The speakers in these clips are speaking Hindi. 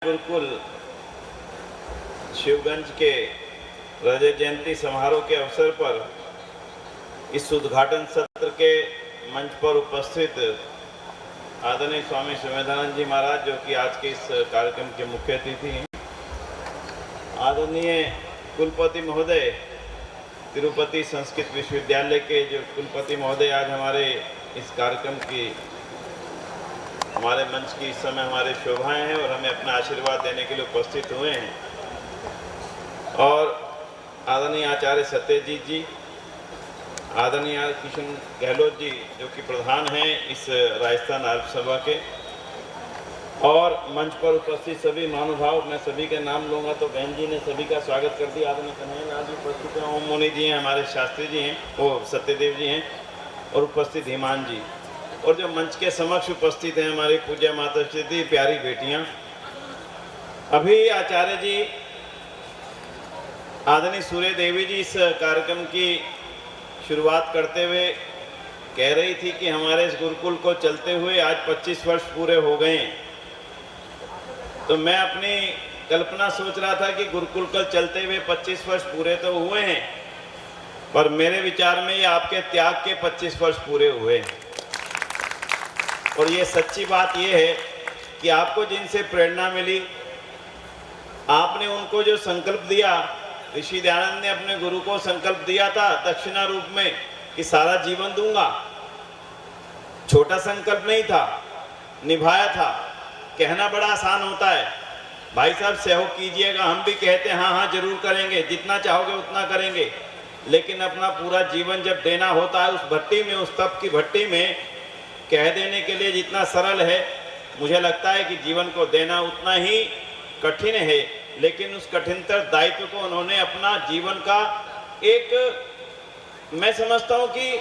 गुरुकुल शिवगंज के रजत जयंती समारोह के अवसर पर इस उद्घाटन सत्र के मंच पर उपस्थित आदरणीय स्वामी सुमेधानंद जी महाराज, जो कि आज के इस कार्यक्रम के मुख्य अतिथि हैं, आदरणीय कुलपति महोदय, तिरुपति संस्कृत विश्वविद्यालय के जो कुलपति महोदय आज हमारे इस कार्यक्रम की हमारे मंच की इस समय हमारे शोभाएं हैं और हमें अपना आशीर्वाद देने के लिए उपस्थित हुए हैं, और आदरणीय आचार्य सत्यजीत जी, आदरणीय किशन गहलोत जी जो कि प्रधान हैं इस राजस्थान आर्य सभा के, और मंच पर उपस्थित सभी महानुभाव, मैं सभी के नाम लूँगा तो बहन जी ने सभी का स्वागत कर दिया। आदरणीय कन्हैया जी उपस्थित हैं, ओम मुनि जी हैं, हमारे शास्त्री जी हैं, वो सत्यदेव जी हैं, और उपस्थित हिमान जी, और जो मंच के समक्ष उपस्थित हैं हमारी पूज्य माता श्री प्यारी बेटियां। अभी आचार्य जी, आदरणीय सूर्य देवी जी इस कार्यक्रम की शुरुआत करते हुए कह रही थी कि हमारे इस गुरुकुल को चलते हुए आज 25 वर्ष पूरे हो गए हैं। तो मैं अपनी कल्पना सोच रहा था कि गुरुकुल को चलते हुए 25 वर्ष पूरे तो हुए हैं, पर मेरे विचार में ये आपके त्याग के 25 वर्ष पूरे हुए हैं। और ये सच्ची बात ये है कि आपको जिनसे प्रेरणा मिली, आपने उनको जो संकल्प दिया, ऋषि दयानंद ने अपने गुरु को संकल्प दिया था दक्षिणा रूप में कि सारा जीवन दूंगा। छोटा संकल्प नहीं था, निभाया था। कहना बड़ा आसान होता है, भाई साहब सहयोग कीजिएगा, हम भी कहते हैं हाँ हाँ जरूर करेंगे, जितना चाहोगे उतना करेंगे, लेकिन अपना पूरा जीवन जब देना होता है उस भट्टी में, उस तप की भट्टी में, कह देने के लिए जितना सरल है, मुझे लगता है कि जीवन को देना उतना ही कठिन है। लेकिन उस कठिनतर दायित्व को उन्होंने अपना जीवन का एक, मैं समझता हूँ कि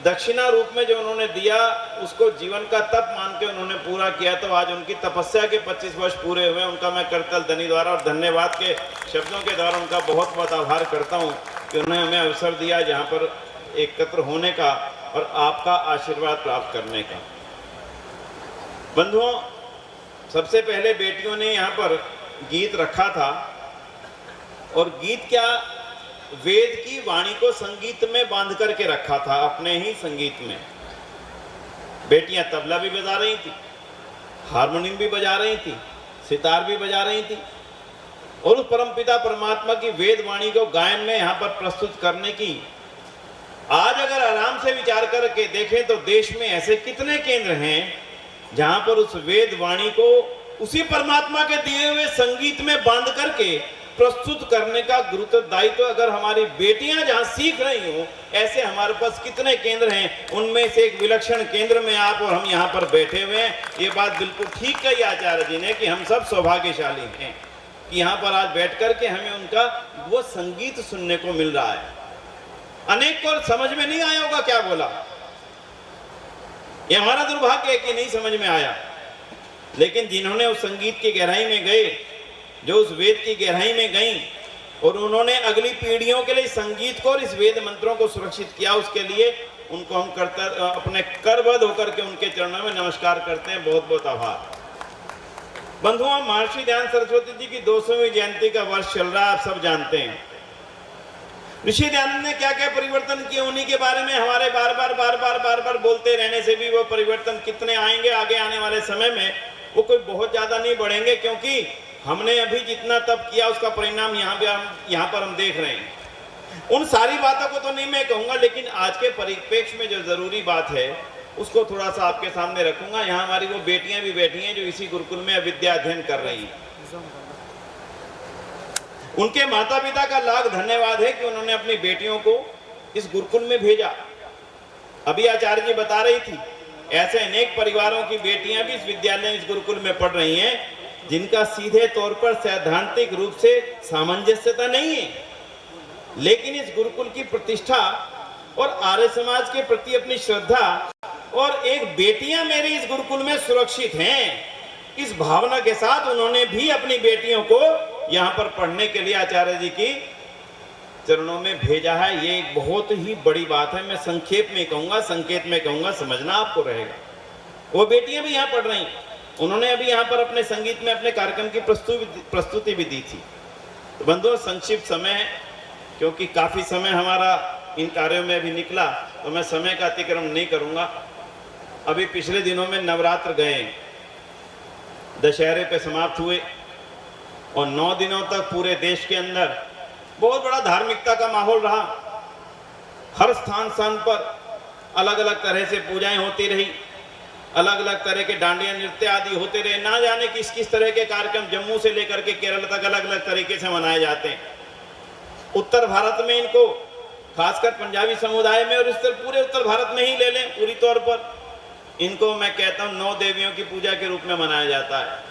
दक्षिणा रूप में जो उन्होंने दिया, उसको जीवन का तप मान के उन्होंने पूरा किया। तो आज उनकी तपस्या के 25 वर्ष पूरे हुए। उनका मैं करतल धनी द्वारा और धन्यवाद के शब्दों के द्वारा उनका बहुत बहुत आभार करता हूँ कि उन्होंने हमें अवसर दिया जहाँ पर एकत्र होने का और आपका आशीर्वाद प्राप्त करने का। बंधुओं, सबसे पहले बेटियों ने यहाँ पर गीत रखा था, और गीत क्या, वेद की वाणी को संगीत में बांध करके रखा था, अपने ही संगीत में। बेटियां तबला भी बजा रही थी, हारमोनियम भी बजा रही थी, सितार भी बजा रही थी, और उस परमपिता परमात्मा की वेद वाणी को गायन में यहाँ पर प्रस्तुत करने की, आज अगर आराम से विचार करके देखें तो देश में ऐसे कितने केंद्र हैं जहां पर उस वेद वाणी को उसी परमात्मा के दिए हुए संगीत में बांध करके प्रस्तुत करने का गुरुत्व दायित्व अगर हमारी बेटियां जहां सीख रही हो, ऐसे हमारे पास कितने केंद्र हैं। उनमें से एक विलक्षण केंद्र में आप और हम यहाँ पर बैठे हुए हैं। ये बात बिल्कुल ठीक कही आचार्य जी ने कि हम सब सौभाग्यशाली हैं कि यहाँ पर आज बैठ करके हमें उनका वो संगीत सुनने को मिल रहा है। अनेक को समझ में नहीं आया होगा क्या बोला, ये हमारा दुर्भाग्य है कि नहीं समझ में आया, लेकिन जिन्होंने उस संगीत की गहराई में गए, जो उस वेद की गहराई में गई, और उन्होंने अगली पीढ़ियों के लिए संगीत को और इस वेद मंत्रों को सुरक्षित किया, उसके लिए उनको हम अपने करबद्ध होकर के उनके चरणों में नमस्कार करते हैं। बहुत बहुत आभार। बंधुओं, महर्षि दयानंद सरस्वती जी की 200वीं जयंती का वर्ष चल रहा है, आप सब जानते हैं। ऋषि दयानंद ने क्या क्या परिवर्तन किए, उन्हीं के बारे में हमारे बार बार बोलते रहने से भी वो परिवर्तन कितने आएंगे आगे आने वाले समय में, वो कोई बहुत ज्यादा नहीं बढ़ेंगे, क्योंकि हमने अभी जितना तप किया उसका परिणाम यहाँ पर हम देख रहे हैं। उन सारी बातों को तो नहीं मैं कहूंगा, लेकिन आज के परिप्रेक्ष्य में जो जरूरी बात है उसको थोड़ा सा आपके सामने रखूंगा। यहाँ हमारी वो बेटियां भी बैठी हैं जो इसी गुरुकुल में विद्या अध्ययन कर रही हैं। उनके माता पिता का लाख धन्यवाद है कि उन्होंने अपनी बेटियों को इस गुरुकुल में भेजा। अभी आचार्य जी बता रही थी, ऐसे अनेक परिवारों की बेटियां भी इस विद्यालय, इस गुरुकुल में पढ़ रही हैं, जिनका सीधे तौर पर सैद्धांतिक रूप से सामंजस्यता नहीं है, लेकिन इस गुरुकुल की प्रतिष्ठा और आर्य समाज के प्रति अपनी श्रद्धा और एक बेटियां मेरी इस गुरुकुल में सुरक्षित हैं, इस भावना के साथ उन्होंने भी अपनी बेटियों को यहाँ पर पढ़ने के लिए आचार्य जी की चरणों में भेजा है। ये एक बहुत ही बड़ी बात है। मैं संक्षेप में कहूंगा, संकेत में कहूंगा, समझना आपको रहेगा। वो बेटियां भी यहाँ पढ़ रही, उन्होंने अभी यहाँ पर अपने संगीत में अपने कार्यक्रम की प्रस्तुति भी दी थी। तो बंधुओं, संक्षिप्त समय है, क्योंकि काफ़ी समय हमारा इन कार्यों में अभी निकला, तो मैं समय का अतिक्रमण नहीं करूँगा। अभी पिछले दिनों में नवरात्र गए, दशहरे पे समाप्त हुए और 9 दिनों तक पूरे देश के अंदर बहुत बड़ा धार्मिकता का माहौल रहा। हर स्थान पर अलग अलग तरह से पूजाएं होती रही, अलग अलग तरह के डांडिया नृत्य आदि होते रहे। ना जाने किस किस तरह के कार्यक्रम जम्मू से लेकर के केरल तक अलग अलग तरीके से मनाए जाते हैं। उत्तर भारत में इनको, खासकर पंजाबी समुदाय में, और इस तरह पूरे उत्तर भारत में ही ले लें पूरी तौर पर, इनको मैं कहता हूँ 9 देवियों की पूजा के रूप में मनाया जाता है।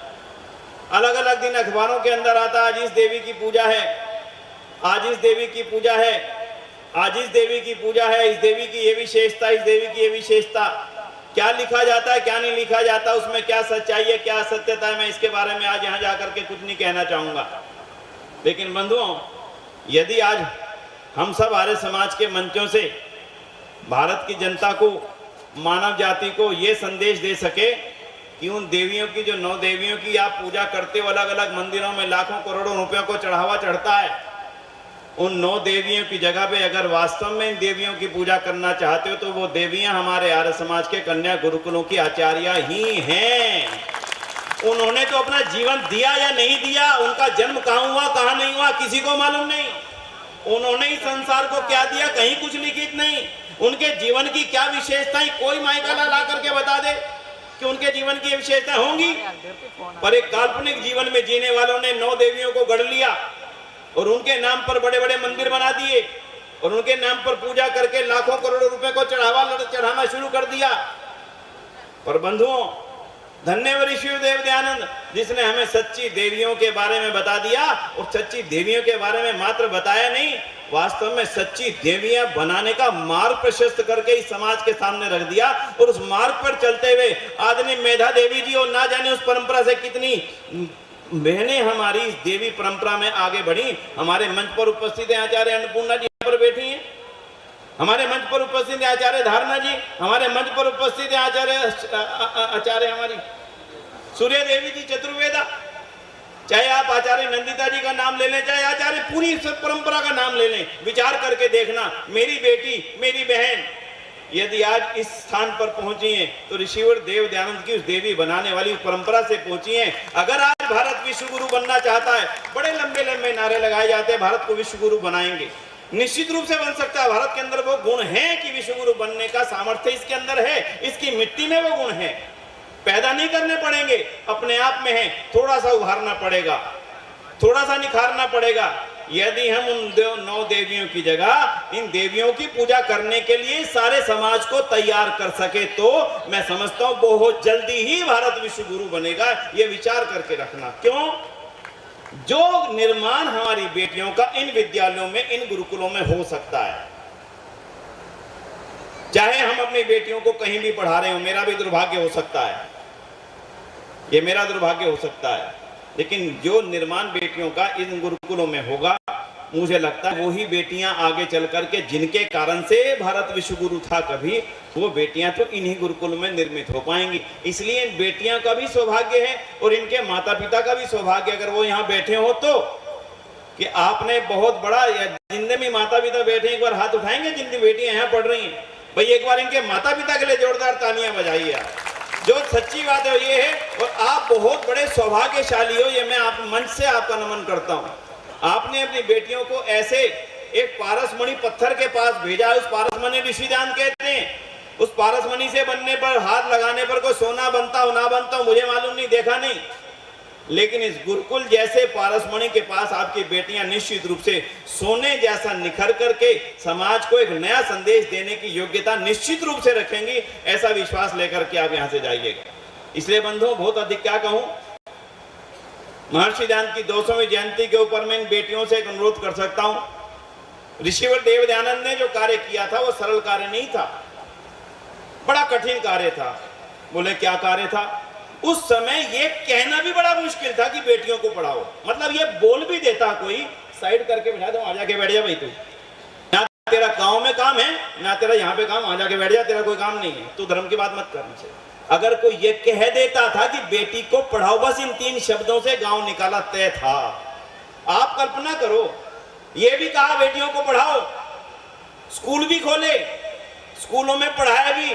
अलग अलग दिन अखबारों के अंदर आता है, आज इस देवी की पूजा है, आज इस देवी की पूजा है, आज इस देवी की पूजा है, इस देवी की ये विशेषता, इस देवी की ये विशेषता। क्या लिखा जाता है, क्या नहीं लिखा जाता, उसमें क्या सच्चाई है, क्या सत्यता है, मैं इसके बारे में आज यहाँ जाकर के कुछ नहीं कहना चाहूँगा। लेकिन बंधुओं, यदि आज हम सब आर्य समाज के मंचों से भारत की जनता को, मानव जाति को ये संदेश दे सके कि उन देवियों की, जो 9 देवियों की आप पूजा करते हो, अलग अलग मंदिरों में लाखों करोड़ों रुपयों को चढ़ावा चढ़ता है, उन 9 देवियों की जगह पे अगर वास्तव में इन देवियों की पूजा करना चाहते हो तो वो देवियां हमारे आर्य समाज के कन्या गुरुकुलों की आचार्या ही हैं। उन्होंने तो अपना जीवन दिया या नहीं दिया, उनका जन्म कहाँ हुआ कहाँ नहीं हुआ किसी को मालूम नहीं। उन्होंने इस संसार को क्या दिया, कहीं कुछ लिखित नहीं। उनके जीवन की क्या विशेषताएं कोई मायका ला करके बता दे कि उनके जीवन की विशेषताएं होंगी। पर एक काल्पनिक जीवन में जीने वालों ने 9 देवियों को गढ़ लिया और उनके नाम पर बड़े बड़े मंदिर बना दिए और उनके नाम पर पूजा करके लाखों करोड़ों रुपए को चढ़ाना शुरू कर दिया। पर बंधुओं, धन्य ऋषि देव दयानंद, जिसने हमें सच्ची देवियों के बारे में बता दिया, और सच्ची देवियों के बारे में मात्र बताया नहीं, वास्तव में सच्ची देवियां बनाने का मार्ग प्रशस्त करके इस समाज के सामने रख दिया। और उस मार्ग पर चलते हुए आदरणीय मेधा देवी जी, और ना जाने उस परंपरा से कितनी बहनें हमारी इस देवी परंपरा में आगे बढ़ी। हमारे मंच पर उपस्थित हैं आचार्य अन्नपूर्णा जी, यहाँ पर बैठी हैं। हमारे मंच पर उपस्थित है आचार्य धारणा जी, हमारे मंच पर उपस्थित है आचार्य हमारी सूर्य देवी जी चतुर्वेदा। चाहे आप आचार्य नंदिता जी का नाम ले लें, चाहे आचार्य पूरी परंपरा का नाम ले लें, विचार करके देखना, मेरी बेटी, मेरी बहन यदि आज इस स्थान पर पहुंची हैं तो ऋषिवर देव दयानंद की उस देवी बनाने वाली उस परंपरा से पहुंची हैं। अगर आज भारत विश्व गुरु बनना चाहता है, बड़े लंबे लंबे नारे लगाए जाते हैं, भारत को विश्व गुरु बनाएंगे, निश्चित रूप से बन सकता है। भारत के अंदर वो गुण है कि विश्व गुरु बनने का सामर्थ्य इसके अंदर है, इसकी मिट्टी में वो गुण है। पैदा नहीं करने पड़ेंगे, अपने आप में है, थोड़ा सा उभारना पड़ेगा, थोड़ा सा निखारना पड़ेगा। यदि हम उन 9 देवियों की जगह इन देवियों की पूजा करने के लिए सारे समाज को तैयार कर सके तो मैं समझता हूं बहुत जल्दी ही भारत विश्व गुरु बनेगा। ये विचार करके रखना। क्यों? जो निर्माण हमारी बेटियों का इन विद्यालयों में, इन गुरुकुलों में हो सकता है, चाहे हम अपनी बेटियों को कहीं भी पढ़ा रहे हो, मेरा भी दुर्भाग्य हो सकता है, ये मेरा दुर्भाग्य हो सकता है, लेकिन जो निर्माण बेटियों का इन गुरुकुलों में होगा, मुझे लगता है वही बेटियां आगे चल करके, जिनके कारण से भारत विश्व गुरु था कभी, वो बेटियां तो इन्हीं गुरुकुल में निर्मित हो पाएंगी। इसलिए इन बेटियां का भी सौभाग्य है और इनके माता पिता का भी सौभाग्य, अगर वो यहाँ बैठे हो तो, कि आपने बहुत बड़ा, जितने भी माता पिता बैठे एक बार हाथ उठाएंगे जिनकी बेटियां यहाँ पढ़ रही हैं, भाई एक बार इनके माता पिता के लिए जोरदार तालियां बजाइए आप। जो सच्ची बात है ये है, और आप बहुत बड़े सौभाग्यशाली हो, ये मैं आप मंच से आपका नमन करता हूं। आपने अपनी बेटियों को ऐसे एक पारसमणि पत्थर के पास भेजा, उस पारसमणि ऋषिदान कहते हैं, उस पारसमणि से बनने पर, हाथ लगाने पर कोई सोना बनता हो ना बनता हो मुझे मालूम नहीं, देखा नहीं, लेकिन इस गुरुकुल जैसे पारसमणि के पास आपकी बेटियां निश्चित रूप से सोने जैसा निखर करके समाज को एक नया संदेश देने की योग्यता निश्चित रूप से रखेंगी। ऐसा विश्वास लेकर के आप यहां से जाइएगा। इसलिए बंधुओं, बहुत अधिक क्या कहूं, महर्षि दयानंद की 200वीं जयंती के ऊपर मैं इन बेटियों से एक अनुरोध कर सकता हूं। ऋषिवर देव दयानंद ने जो कार्य किया था वो सरल कार्य नहीं था, बड़ा कठिन कार्य था। बोले क्या कार्य था? उस समय ये कहना भी बड़ा मुश्किल था कि बेटियों को पढ़ाओ, मतलब ये बोल भी देता कोई, साइड करके बिठा दो, आ जाके बैठ जा भाई, तू ना तेरा गांव में काम है ना तेरा यहाँ पे काम, आ जाके बैठ जा, तेरा कोई काम नहीं है, तू धर्म की बात मत कर मुझसे। अगर कोई ये कह देता था कि बेटी को पढ़ाओ, बस इन 3 शब्दों से गांव निकाला तय था। आप कल्पना करो, ये भी कहा बेटियों को पढ़ाओ, स्कूल भी खोले, स्कूलों में पढ़ाया भी,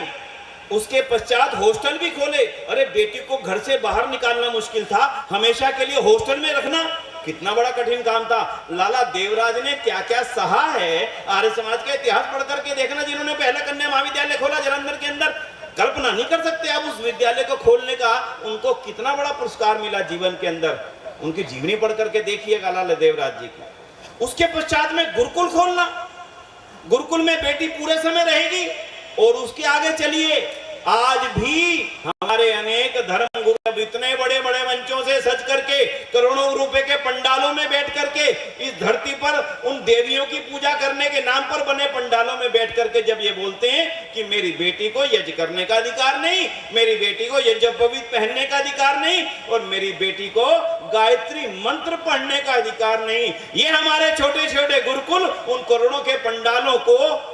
उसके पश्चात हॉस्टल भी खोले। अरे बेटी को घर से बाहर निकालना मुश्किल था, हमेशा के लिए हॉस्टल में रखना कितना बड़ा कठिन काम था। लाला देवराज ने क्या क्या सहा है, आर्य समाज का इतिहास पढ़ करके देखना। जिन्होंने पहला कन्या महाविद्यालय खोला जालंधर के अंदर, कल्पना नहीं कर सकते आप उस विद्यालय को खोलने का, उनको कितना बड़ा पुरस्कार मिला जीवन के अंदर। उनकी जीवनी पढ़ करके देखिएगा लाला देवराज जी की। उसके पश्चात में गुरुकुल खोलना, गुरुकुल में बेटी पूरे समय रहेगी। और उसके आगे चलिए, आज भी हमारे अनेक धर्म गुरु इतने बड़े बड़े मंचों से सज करके करोड़ों रुपए के पंडालों में बैठ करके इस धरती पर उन देवियों की पूजा करने के नाम पर बने पंडालों में बैठ करके जब ये बोलते हैं कि मेरी बेटी को यज्ञ करने का अधिकार नहीं, मेरी बेटी को यज्ञोपवीत पहनने का अधिकार नहीं, और मेरी बेटी को गायत्री मंत्र पढ़ने का अधिकार नहीं, ये हमारे छोटे छोटे गुरुकुल उन करोड़ों के पंडालों को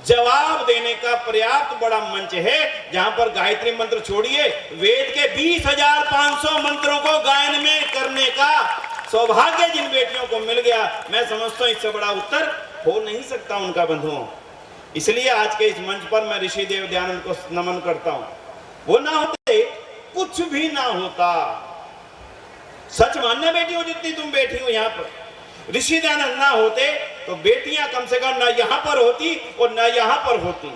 जवाब देने का पर्याप्त बड़ा मंच है, जहां पर गायत्री मंत्र छोड़िए, वेद के 20,500 मंत्रों को गायन में करने का सौभाग्य जिन बेटियों को मिल गया, मैं समझता हूं इससे बड़ा उत्तर हो नहीं सकता उनका बंधुओं। इसलिए आज के इस मंच पर मैं ऋषि देव दयानंद को नमन करता हूं। वो ना होते कुछ भी ना होता। सच मानना बेटियों, जितनी तुम बैठी हो यहां पर, ऋषि दयानंद ना होते तो बेटियां कम से कम ना यहां पर होती और ना यहां पर होती,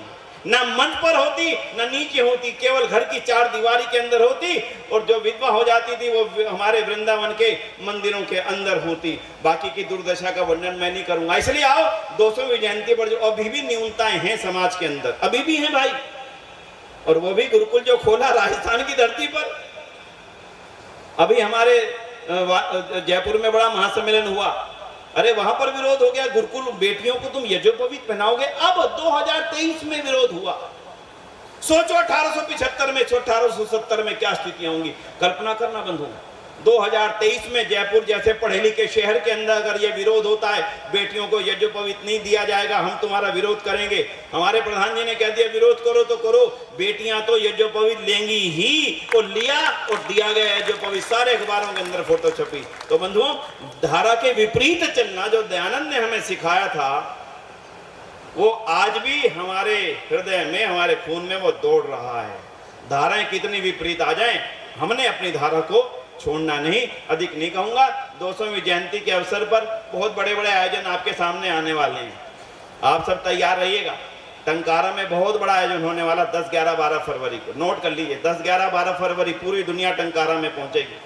ना मंच पर होती ना नीचे होती, केवल घर की 4 दीवारी के अंदर होती, और जो विधवा हो जाती थी वो हमारे वृंदावन के मंदिरों के अंदर होती। बाकी की दुर्दशा का वर्णन मैं नहीं करूंगा। इसलिए आओ 200वीं जयंती पर जो अभी भी न्यूनताएं हैं समाज के अंदर, अभी भी हैं भाई, और वो भी गुरुकुल जो खोला राजस्थान की धरती पर। अभी हमारे जयपुर में बड़ा महासम्मेलन हुआ, अरे वहां पर विरोध हो गया, गुरुकुल बेटियों को तुम यज्ञोपवीत पहनाओगे। अब 2023 में विरोध हुआ। सोचो 1875 में, 1870 में क्या स्थितियां होंगी, कल्पना करना बंधु। 2023 में जयपुर जैसे पढ़े लिखे शहर के अंदर अगर ये विरोध होता है, बेटियों को यज्ञोपवीत नहीं दिया जाएगा, हम तुम्हारा विरोध करेंगे। हमारे प्रधान जी ने कह दिया विरोध करो तो करो, बेटियां तो यज्ञोपवीत लेंगी ही। और लिया और दिया गया यज्ञोपवीत, सारे अखबारों के अंदर फोटो छपी। तो बंधुओं, धारा के विपरीत चलना जो दयानंद ने हमें सिखाया था, वो आज भी हमारे हृदय में, हमारे खून में वो दौड़ रहा है। धाराएं कितनी विपरीत आ जाएं, हमने अपनी धारा को छोड़ना नहीं। अधिक नहीं कहूंगा। 200वीं जयंती के अवसर पर बहुत बड़े बड़े आयोजन आपके सामने आने वाले हैं, आप सब तैयार रहिएगा। टंकारा में बहुत बड़ा आयोजन होने वाला 10, 11, 12 फरवरी को, नोट कर लीजिए। 10, 11, 12 फरवरी पूरी दुनिया टंकारा में पहुंचेगी।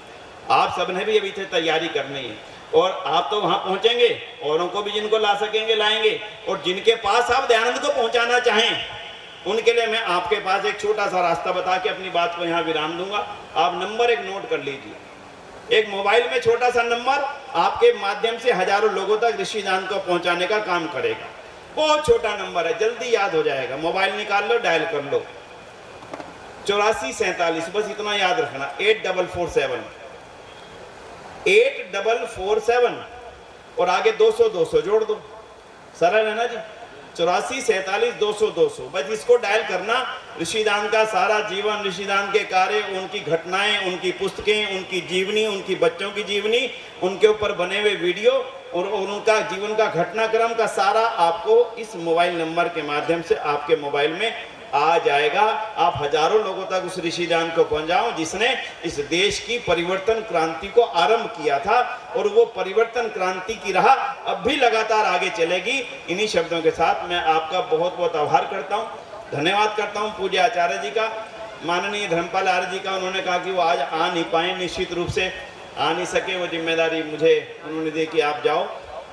आप सबने भी अभी से तैयारी करनी है, और आप तो वहां पहुंचेंगे, औरों को भी जिनको ला सकेंगे लाएंगे, और जिनके पास आप दयानंद को पहुंचाना चाहें उनके लिए मैं आपके पास एक छोटा सा रास्ता बता के अपनी बात को यहाँ विराम दूंगा। आप नंबर एक नोट कर लीजिए। एक मोबाइल में छोटा सा नंबर आपके माध्यम से हजारों लोगों तक ऋषि दान को पहुंचाने का काम करेगा। बहुत छोटा नंबर है, जल्दी याद हो जाएगा। मोबाइल निकाल लो, डायल कर लो 8447, बस इतना याद रखना। 8447 8447 और आगे 200 200 जोड़ दो, सरल है ना जी। 8447 200 200, बस इसको डायल करना। ऋषिदान का सारा जीवन, ऋषिदान के कार्य, उनकी घटनाएं, उनकी पुस्तकें, उनकी जीवनी, उनकी बच्चों की जीवनी, उनके ऊपर बने हुए वीडियो और उनका जीवन का घटनाक्रम का सारा आपको इस मोबाइल नंबर के माध्यम से आपके मोबाइल में आ जाएगा। आप हजारों लोगों तक उस ऋषिदान को पहुंचाओ जिसने इस देश की परिवर्तन क्रांति को आरंभ किया था, और वो परिवर्तन क्रांति की राह अब भी लगातार आगे चलेगी। इन्हीं शब्दों के साथ मैं आपका बहुत बहुत आभार करता हूं, धन्यवाद करता हूं पूज्य आचार्य जी का, माननीय धर्मपाल आर्य जी का। उन्होंने कहा कि वो आज आ नहीं पाए, निश्चित रूप से आ नहीं सके, वो जिम्मेदारी मुझे उन्होंने दी कि आप जाओ।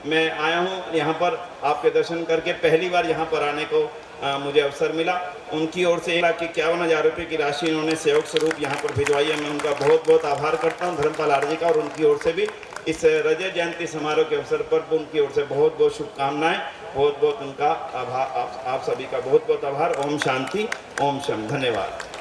मैं आया हूँ यहाँ पर आपके दर्शन करके, पहली बार यहाँ पर आने को मुझे अवसर मिला। उनकी ओर से 1,51,000 रुपये की राशि उन्होंने सहयोग स्वरूप यहाँ पर भिजवाई है। मैं उनका बहुत बहुत आभार करता हूँ धर्मपाल आर्य जी का, और उनकी ओर से भी इस रजत जयंती समारोह के अवसर पर उनकी ओर से बहुत बहुत शुभकामनाएं, बहुत बहुत उनका आभार। आप सभी का बहुत बहुत आभार। ओम शांति, ओम शम, धन्यवाद।